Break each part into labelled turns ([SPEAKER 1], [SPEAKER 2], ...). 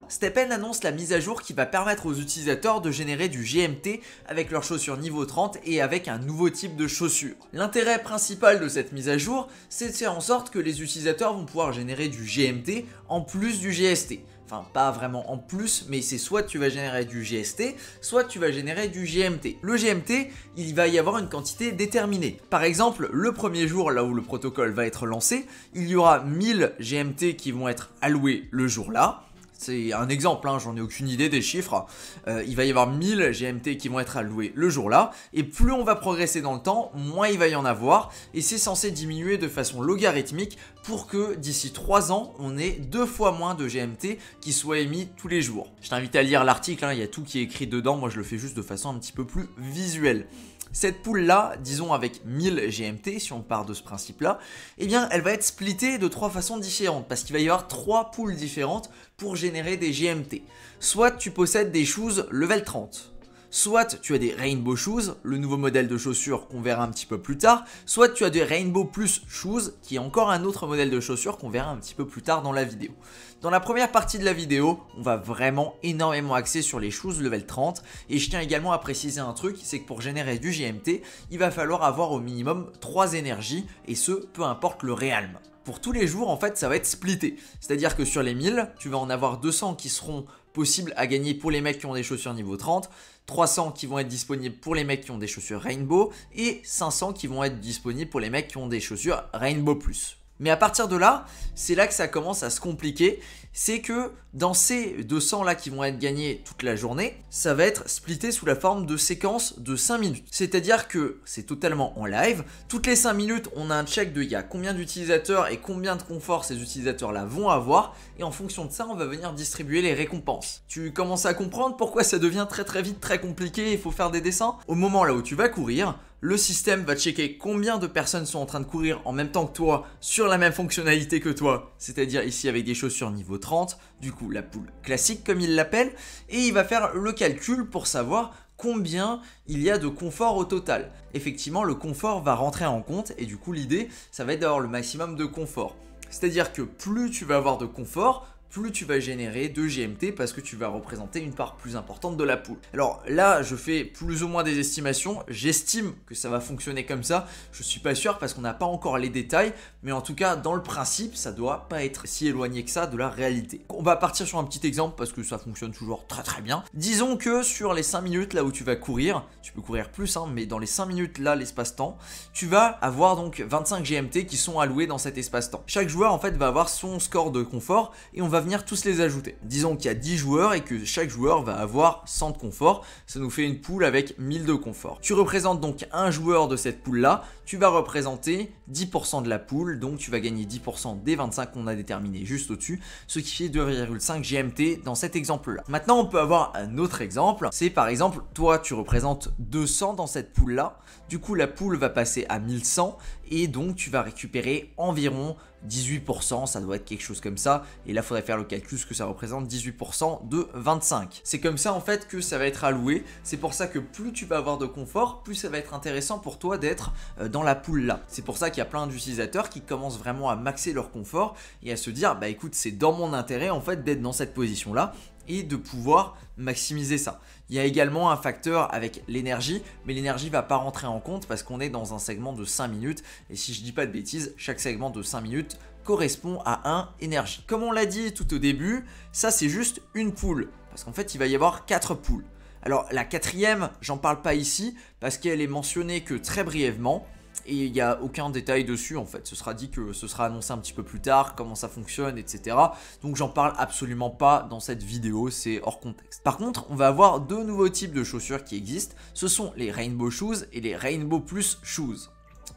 [SPEAKER 1] STEPN annonce la mise à jour qui va permettre aux utilisateurs de générer du GMT avec leurs chaussures niveau 30 et avec un nouveau type de chaussures. L'intérêt principal de cette mise à jour, c'est de faire en sorte que les utilisateurs vont pouvoir générer du GMT en plus du GST. Enfin, pas vraiment en plus, mais c'est soit tu vas générer du GST, soit tu vas générer du GMT. Le GMT, il va y avoir une quantité déterminée. Par exemple, le premier jour, là où le protocole va être lancé, il y aura 1000 GMT qui vont être alloués le jour-là. C'est un exemple, hein, j'en ai aucune idée des chiffres. Il va y avoir 1000 GMT qui vont être alloués le jour-là. Et plus on va progresser dans le temps, moins il va y en avoir. Et c'est censé diminuer de façon logarithmique pour que d'ici 3 ans, on ait 2 fois moins de GMT qui soient émis tous les jours. Je t'invite à lire l'article, hein, il y a tout qui est écrit dedans. Moi, je le fais juste de façon un petit peu plus visuelle. Cette pool là, disons avec 1000 GMT, si on part de ce principe là, eh bien elle va être splittée de 3 façons différentes parce qu'il va y avoir 3 pools différentes pour générer des GMT. Soit tu possèdes des shoes level 30, soit tu as des Rainbow Shoes, le nouveau modèle de chaussures qu'on verra un petit peu plus tard, soit tu as des Rainbow Plus Shoes, qui est encore un autre modèle de chaussures qu'on verra un petit peu plus tard dans la vidéo. Dans la première partie de la vidéo, on va vraiment énormément axer sur les shoes level 30 et je tiens également à préciser un truc, c'est que pour générer du GMT, il va falloir avoir au minimum 3 énergies et ce, peu importe le realm. Pour tous les jours, en fait, ça va être splitté. C'est-à-dire que sur les 1000, tu vas en avoir 200 qui seront possibles à gagner pour les mecs qui ont des chaussures niveau 30, 300 qui vont être disponibles pour les mecs qui ont des chaussures Rainbow et 500 qui vont être disponibles pour les mecs qui ont des chaussures Rainbow Plus. Mais à partir de là, c'est là que ça commence à se compliquer, c'est que dans ces 200 là qui vont être gagnés toute la journée, ça va être splitté sous la forme de séquences de 5 minutes. C'est-à-dire que c'est totalement en live, toutes les 5 minutes on a un check de il y a combien d'utilisateurs et combien de confort ces utilisateurs là vont avoir, et en fonction de ça on va venir distribuer les récompenses. Tu commences à comprendre pourquoi ça devient très vite très compliqué, il faut faire des dessins. Au moment là où tu vas courir, le système va checker combien de personnes sont en train de courir en même temps que toi sur la même fonctionnalité que toi, c'est-à-dire ici avec des chaussures niveau 30, du coup la pool classique comme il l'appelle, et il va faire le calcul pour savoir combien il y a de confort au total. Effectivement, le confort va rentrer en compte et du coup l'idée, ça va être d'avoir le maximum de confort. C'est-à-dire que plus tu vas avoir de confort, plus tu vas générer de GMT parce que tu vas représenter une part plus importante de la pool. Alors là, je fais plus ou moins des estimations, j'estime que ça va fonctionner comme ça, je suis pas sûr parce qu'on n'a pas encore les détails, mais en tout cas, dans le principe, ça doit pas être si éloigné que ça de la réalité. On va partir sur un petit exemple parce que ça fonctionne toujours très bien. Disons que sur les 5 minutes là où tu vas courir, tu peux courir plus, hein, mais dans les 5 minutes là, l'espace-temps, tu vas avoir donc 25 GMT qui sont alloués dans cet espace-temps. Chaque joueur en fait va avoir son score de confort et on va venir tous les ajouter. Disons qu'il y a 10 joueurs et que chaque joueur va avoir 100 de confort, ça nous fait une pool avec 1000 de confort. Tu représentes donc un joueur de cette pool là, tu vas représenter 10% de la pool, donc tu vas gagner 10% des 25 qu'on a déterminé juste au-dessus, ce qui fait 2,5 GMT dans cet exemple là. Maintenant on peut avoir un autre exemple, c'est par exemple toi tu représentes 200 dans cette pool là, du coup la pool va passer à 1100 et donc tu vas récupérer environ 18%, ça doit être quelque chose comme ça, et là il faudrait faire le calcul ce que ça représente, 18% de 25. C'est comme ça en fait que ça va être alloué, c'est pour ça que plus tu vas avoir de confort, plus ça va être intéressant pour toi d'être dans la pool là. C'est pour ça qu'il y a plein d'utilisateurs qui commencent vraiment à maxer leur confort et à se dire bah écoute c'est dans mon intérêt en fait d'être dans cette position là et de pouvoir maximiser ça. Il y a également un facteur avec l'énergie, mais l'énergie va pas rentrer en compte parce qu'on est dans un segment de 5 minutes et si je dis pas de bêtises, chaque segment de 5 minutes correspond à un énergie. Comme on l'a dit tout au début, ça c'est juste une pool parce qu'en fait il va y avoir 4 pools. Alors la quatrième, j'en parle pas ici parce qu'elle est mentionnée que très brièvement. Et il n'y a aucun détail dessus en fait, ce sera dit que ce sera annoncé un petit peu plus tard, comment ça fonctionne, etc. Donc j'en parle absolument pas dans cette vidéo, c'est hors contexte. Par contre, on va avoir deux nouveaux types de chaussures qui existent, ce sont les Rainbow Shoes et les Rainbow Plus Shoes.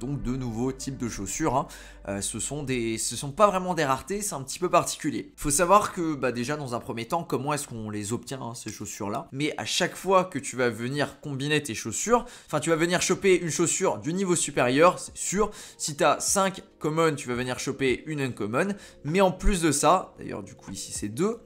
[SPEAKER 1] Donc deux nouveaux types de chaussures, hein. Ce sont pas vraiment des raretés, c'est un petit peu particulier. Il faut savoir que déjà dans un premier temps, comment est-ce qu'on les obtient hein, ces chaussures là. Mais à chaque fois que tu vas venir combiner tes chaussures, enfin tu vas venir choper une chaussure du niveau supérieur, c'est sûr. Si tu as 5 common, tu vas venir choper une uncommon. Mais en plus de ça, d'ailleurs du coup ici c'est 2.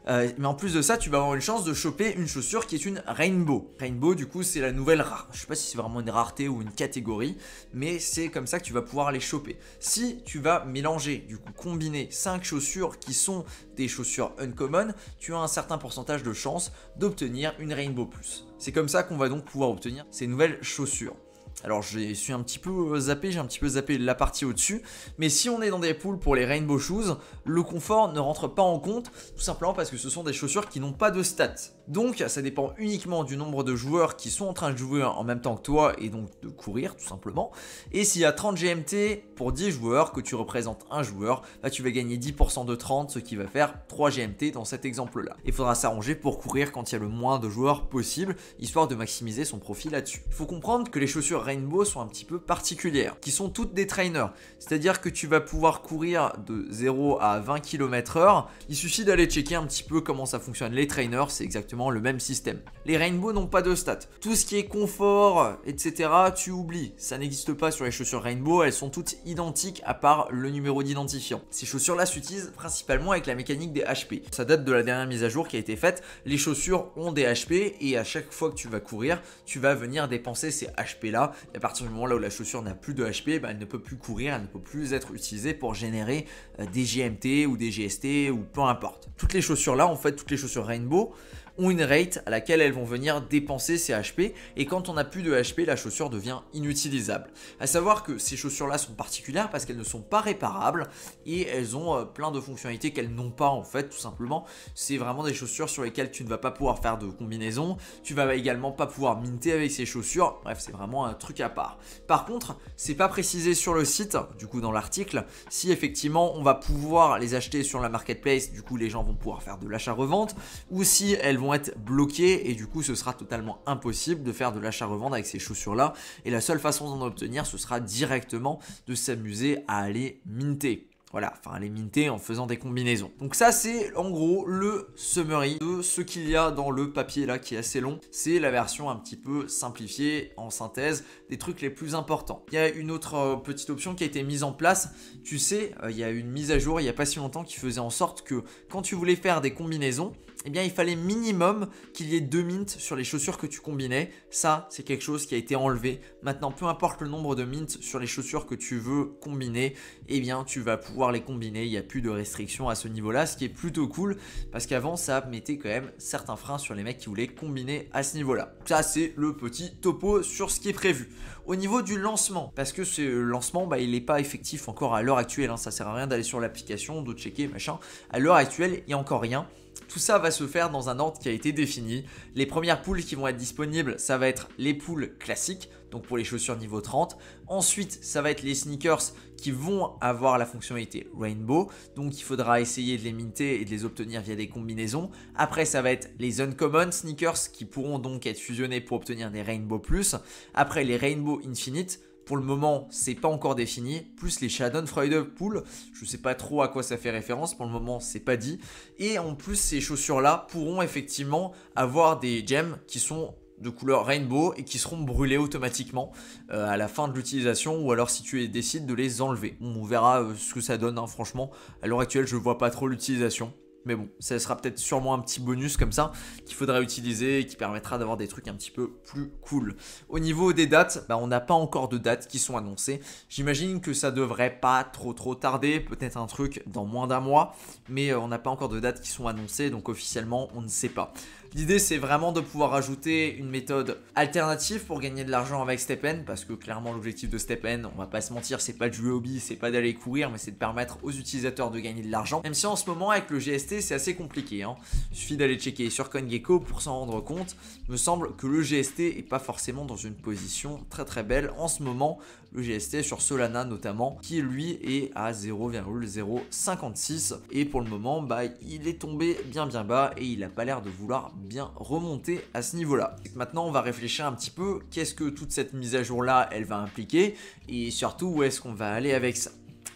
[SPEAKER 1] Mais en plus de ça, tu vas avoir une chance de choper une chaussure qui est une Rainbow. Rainbow, du coup, c'est la nouvelle rare. Je sais pas si c'est vraiment une rareté ou une catégorie, mais c'est comme ça que tu vas pouvoir les choper. Si tu vas mélanger, du coup, combiner 5 chaussures qui sont des chaussures uncommon, tu as un certain pourcentage de chance d'obtenir une Rainbow Plus. C'est comme ça qu'on va donc pouvoir obtenir ces nouvelles chaussures. Alors j'ai un petit peu zappé la partie au-dessus, mais si on est dans des poules pour les Rainbow Shoes, le confort ne rentre pas en compte, tout simplement parce que ce sont des chaussures qui n'ont pas de stats. Donc ça dépend uniquement du nombre de joueurs qui sont en train de jouer en même temps que toi et donc de courir tout simplement. Et s'il y a 30 GMT pour 10 joueurs, que tu représentes un joueur, bah tu vas gagner 10% de 30, ce qui va faire 3 GMT dans cet exemple-là. Il faudra s'arranger pour courir quand il y a le moins de joueurs possible, histoire de maximiser son profit là-dessus. Il faut comprendre que les chaussures Rainbow sont un petit peu particulières, qui sont toutes des trainers, c'est-à-dire que tu vas pouvoir courir de 0 à 20 km/h, il suffit d'aller checker un petit peu comment ça fonctionne. Les trainers, c'est exactement le même système. Les Rainbow n'ont pas de stats. Tout ce qui est confort, etc., tu oublies, ça n'existe pas sur les chaussures Rainbow, elles sont toutes identiques à part le numéro d'identifiant. Ces chaussures-là s'utilisent principalement avec la mécanique des HP. Ça date de la dernière mise à jour qui a été faite, les chaussures ont des HP et à chaque fois que tu vas courir, tu vas venir dépenser ces HP-là. Et à partir du moment là où la chaussure n'a plus de HP, bah, elle ne peut plus courir, elle ne peut plus être utilisée pour générer des GMT ou des GST ou peu importe. Toutes les chaussures là, en fait, toutes les chaussures Rainbow ont une rate à laquelle elles vont venir dépenser ces HP et quand on n'a plus de HP, la chaussure devient inutilisable. À savoir que ces chaussures là sont particulières parce qu'elles ne sont pas réparables et elles ont plein de fonctionnalités qu'elles n'ont pas en fait tout simplement. C'est vraiment des chaussures sur lesquelles tu ne vas pas pouvoir faire de combinaison, tu vas également pas pouvoir minter avec ces chaussures, bref c'est vraiment un truc à part. Par contre, c'est pas précisé sur le site, du coup dans l'article, si effectivement on va pouvoir les acheter sur la marketplace, du coup les gens vont pouvoir faire de l'achat-revente ou si elles vont être bloquées et du coup ce sera totalement impossible de faire de l'achat-revente avec ces chaussures là et la seule façon d'en obtenir ce sera directement de s'amuser à aller minter. Voilà, enfin les minter en faisant des combinaisons. Donc ça c'est en gros le summary de ce qu'il y a dans le papier là qui est assez long. C'est la version un petit peu simplifiée en synthèse des trucs les plus importants. Il y a une autre petite option qui a été mise en place. Tu sais, il y a une mise à jour il n'y a pas si longtemps qui faisait en sorte que quand tu voulais faire des combinaisons, eh bien il fallait minimum qu'il y ait 2 mints sur les chaussures que tu combinais. Ça, c'est quelque chose qui a été enlevé. Maintenant, peu importe le nombre de mints sur les chaussures que tu veux combiner, eh bien tu vas pouvoir les combiner. Il n'y a plus de restrictions à ce niveau-là, ce qui est plutôt cool parce qu'avant, ça mettait quand même certains freins sur les mecs qui voulaient combiner à ce niveau-là. Ça, c'est le petit topo sur ce qui est prévu. Au niveau du lancement, parce que ce lancement, il n'est pas effectif encore à l'heure actuelle. Ça sert à rien d'aller sur l'application, de checker, machin. À l'heure actuelle, il n'y a encore rien. Tout ça va se faire dans un ordre qui a été défini. Les premières poules qui vont être disponibles, ça va être les poules classiques, donc pour les chaussures niveau 30. Ensuite, ça va être les sneakers qui vont avoir la fonctionnalité Rainbow. Donc il faudra essayer de les minter et de les obtenir via des combinaisons. Après, ça va être les Uncommon sneakers qui pourront donc être fusionnés pour obtenir des Rainbow Plus. Après, les Rainbow Infinite. Pour le moment, c'est pas encore défini. Plus les Schadenfreude Pool, je sais pas trop à quoi ça fait référence. Pour le moment, c'est pas dit. Et en plus, ces chaussures-là pourront effectivement avoir des gems qui sont de couleur rainbow et qui seront brûlés automatiquement à la fin de l'utilisation ou alors si tu décides de les enlever. On verra ce que ça donne. Franchement, à l'heure actuelle, je vois pas trop l'utilisation. Mais bon, ça sera peut-être sûrement un petit bonus comme ça qu'il faudra utiliser et qui permettra d'avoir des trucs un petit peu plus cool. Au niveau des dates, on n'a pas encore de dates qui sont annoncées. J'imagine que ça devrait pas trop tarder, peut-être un truc dans moins d'un mois, mais on n'a pas encore de dates qui sont annoncées, donc officiellement on ne sait pas. L'idée c'est vraiment de pouvoir ajouter une méthode alternative pour gagner de l'argent avec StepN, parce que clairement l'objectif de StepN, on va pas se mentir, c'est pas de jouer au hobby, c'est pas d'aller courir, mais c'est de permettre aux utilisateurs de gagner de l'argent. Même si en ce moment avec le GST c'est assez compliqué, il suffit d'aller checker sur CoinGecko pour s'en rendre compte. Il me semble que le GST est pas forcément dans une position très belle en ce moment. Le GST sur Solana notamment, qui lui est à 0,056 et pour le moment il est tombé bien bas et il a pas l'air de vouloir bien remonter à ce niveau là. Maintenant on va réfléchir un petit peu qu'est-ce que toute cette mise à jour là elle va impliquer et surtout où est-ce qu'on va aller avec ça.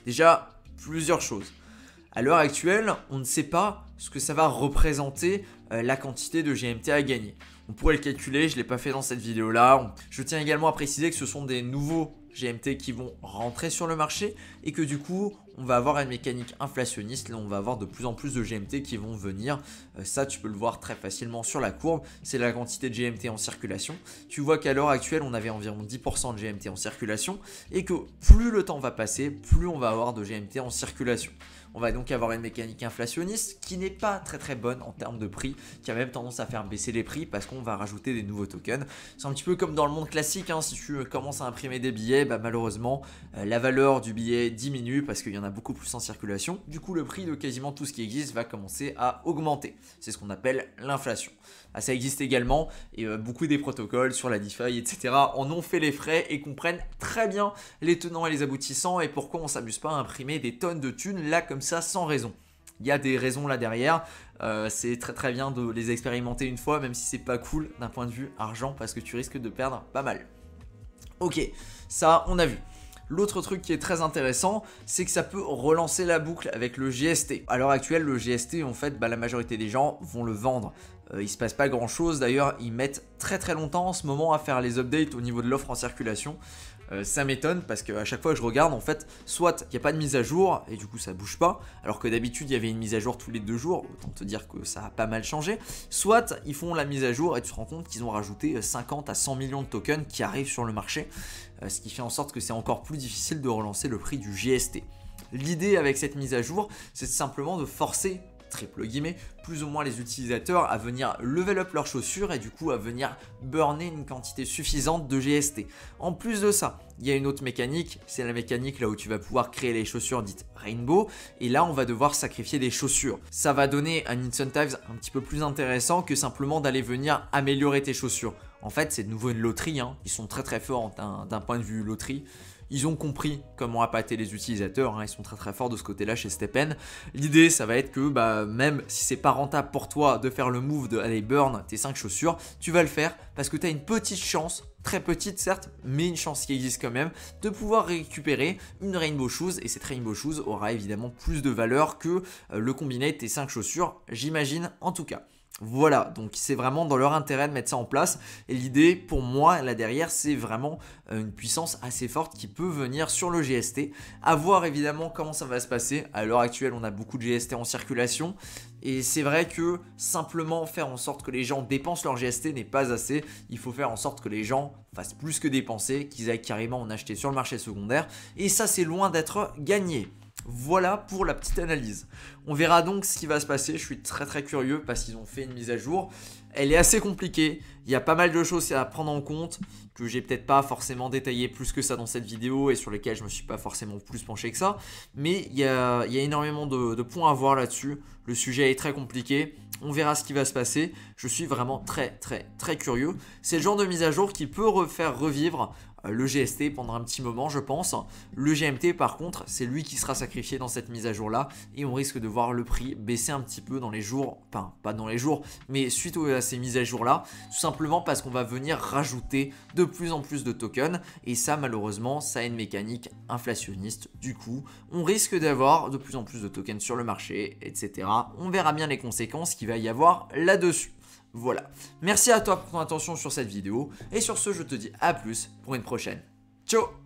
[SPEAKER 1] Déjà plusieurs choses. À l'heure actuelle, on ne sait pas ce que ça va représenter la quantité de GMT à gagner. On pourrait le calculer, je ne l'ai pas fait dans cette vidéo là. Je tiens également à préciser que ce sont des nouveaux GMT qui vont rentrer sur le marché et que du coup on va avoir une mécanique inflationniste. Là, on va avoir de plus en plus de GMT qui vont venir. Ça, tu peux le voir très facilement sur la courbe. C'est la quantité de GMT en circulation. Tu vois qu'à l'heure actuelle, on avait environ 10% de GMT en circulation et que plus le temps va passer, plus on va avoir de GMT en circulation. On va donc avoir une mécanique inflationniste qui n'est pas très bonne en termes de prix, qui a même tendance à faire baisser les prix parce qu'on va rajouter des nouveaux tokens. C'est un petit peu comme dans le monde classique, hein, si tu commences à imprimer des billets, malheureusement la valeur du billet diminue parce qu'il y en a beaucoup plus en circulation. Du coup, le prix de quasiment tout ce qui existe va commencer à augmenter. C'est ce qu'on appelle l'inflation. Ça existe également et beaucoup des protocoles sur la DeFi, etc. en ont fait les frais et comprennent très bien les tenants et les aboutissants et pourquoi on ne s'amuse pas à imprimer des tonnes de thunes là comme ça sans raison. Il y a des raisons là derrière, c'est très bien de les expérimenter une fois même si c'est pas cool d'un point de vue argent parce que tu risques de perdre pas mal. Ok, ça on a vu. L'autre truc qui est très intéressant, c'est que ça peut relancer la boucle avec le GST. À l'heure actuelle, le GST, en fait, la majorité des gens vont le vendre. Il se passe pas grand chose, d'ailleurs, ils mettent très longtemps en ce moment à faire les updates au niveau de l'offre en circulation. Ça m'étonne parce qu'à chaque fois que je regarde, en fait, soit il n'y a pas de mise à jour et du coup ça bouge pas, alors que d'habitude il y avait une mise à jour tous les 2 jours, autant te dire que ça a pas mal changé. Soit ils font la mise à jour et tu te rends compte qu'ils ont rajouté 50 à 100 millions de tokens qui arrivent sur le marché, ce qui fait en sorte que c'est encore plus difficile de relancer le prix du GST. L'idée avec cette mise à jour, c'est simplement de forcer triple guillemets, plus ou moins les utilisateurs à venir level up leurs chaussures et du coup à venir burner une quantité suffisante de GST. En plus de ça, il y a une autre mécanique, c'est la mécanique là où tu vas pouvoir créer les chaussures dites Rainbow et là on va devoir sacrifier des chaussures. Ça va donner un incentive un petit peu plus intéressant que simplement d'aller venir améliorer tes chaussures. En fait c'est de nouveau une loterie, hein. Ils sont très forts d'un point de vue loterie. Ils ont compris comment appâter les utilisateurs, hein, ils sont très forts de ce côté-là chez STEPN. L'idée, ça va être que même si c'est pas rentable pour toi de faire le move d'aller burn tes 5 chaussures, tu vas le faire parce que tu as une petite chance, très petite certes, mais une chance qui existe quand même, de pouvoir récupérer une Rainbow Shoes et cette Rainbow Shoes aura évidemment plus de valeur que le combiné de tes 5 chaussures, j'imagine en tout cas. Voilà, donc c'est vraiment dans leur intérêt de mettre ça en place et l'idée pour moi là derrière c'est vraiment une puissance assez forte qui peut venir sur le GST. À voir évidemment comment ça va se passer. À l'heure actuelle on a beaucoup de GST en circulation et c'est vrai que simplement faire en sorte que les gens dépensent leur GST n'est pas assez. Il faut faire en sorte que les gens fassent plus que dépenser, qu'ils aillent carrément en acheter sur le marché secondaire et ça c'est loin d'être gagné. Voilà pour la petite analyse. On verra donc ce qui va se passer. Je suis très curieux parce qu'ils ont fait une mise à jour. Elle est assez compliquée. Il y a pas mal de choses à prendre en compte que j'ai peut-être pas forcément détaillé plus que ça dans cette vidéo et sur lesquelles je me suis pas forcément plus penché que ça. Mais il y a énormément de points à voir là-dessus. Le sujet est très compliqué. On verra ce qui va se passer. Je suis vraiment très curieux. C'est le genre de mise à jour qui peut faire revivre le GST pendant un petit moment je pense. Le GMT par contre c'est lui qui sera sacrifié dans cette mise à jour là et on risque de voir le prix baisser un petit peu dans les jours, enfin pas dans les jours mais suite à ces mises à jour là, tout simplement parce qu'on va venir rajouter de plus en plus de tokens et ça malheureusement ça a une mécanique inflationniste, du coup on risque d'avoir de plus en plus de tokens sur le marché etc. On verra bien les conséquences qu'il va y avoir là-dessus. Voilà, merci à toi pour ton attention sur cette vidéo et sur ce je te dis à plus pour une prochaine. Ciao.